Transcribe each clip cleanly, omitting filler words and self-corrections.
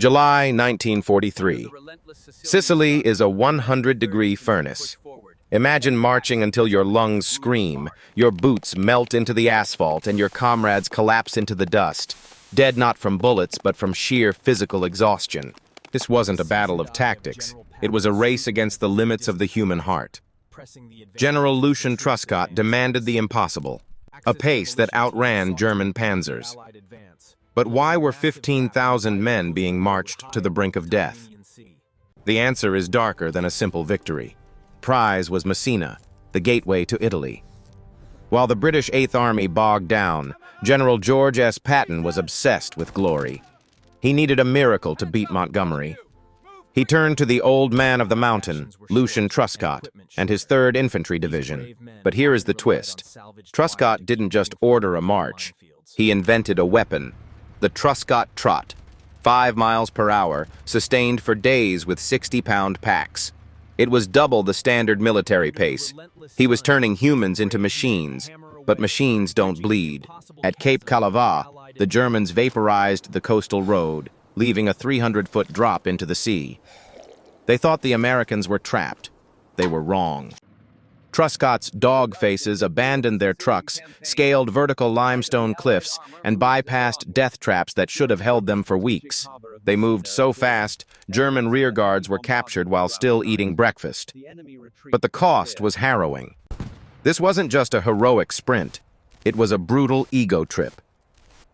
July 1943. Sicily is a 100-degree furnace. Imagine marching until your lungs scream, your boots melt into the asphalt, and your comrades collapse into the dust, dead not from bullets, but from sheer physical exhaustion. This wasn't a battle of tactics. It was a race against the limits of the human heart. General Lucian Truscott demanded the impossible, a pace that outran German Panzers. But why were 15,000 men being marched to the brink of death? The answer is darker than a simple victory. Prize was Messina, the gateway to Italy. While the British Eighth Army bogged down, General George S. Patton was obsessed with glory. He needed a miracle to beat Montgomery. He turned to the old man of the mountain, Lucian Truscott, and his 3rd Infantry Division. But here is the twist. Truscott didn't just order a march. He invented a weapon, the Truscott Trot, 5 miles per hour, sustained for days with 60-pound packs. It was double the standard military pace. He was turning humans into machines, but machines don't bleed. At Cape Calaveras, the Germans vaporized the coastal road, leaving a 300-foot drop into the sea. They thought the Americans were trapped. They were wrong. Truscott's Dogfaces abandoned their trucks, scaled vertical limestone cliffs, and bypassed death traps that should have held them for weeks. They moved so fast, German rearguards were captured while still eating breakfast. But the cost was harrowing. This wasn't just a heroic sprint. It was a brutal ego trip.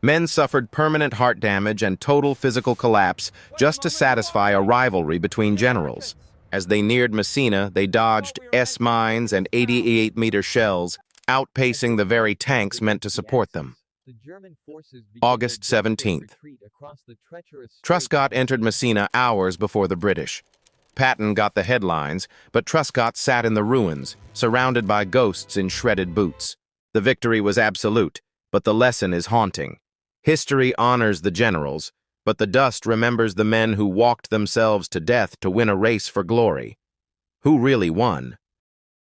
Men suffered permanent heart damage and total physical collapse just to satisfy a rivalry between generals. As they neared Messina, they dodged S-mines and 88-meter shells, outpacing the very tanks meant to support them. August 17th. Truscott entered Messina hours before the British. Patton got the headlines, but Truscott sat in the ruins, surrounded by ghosts in shredded boots. The victory was absolute, but the lesson is haunting. History honors the generals, but the dust remembers the men who walked themselves to death to win a race for glory. Who really won?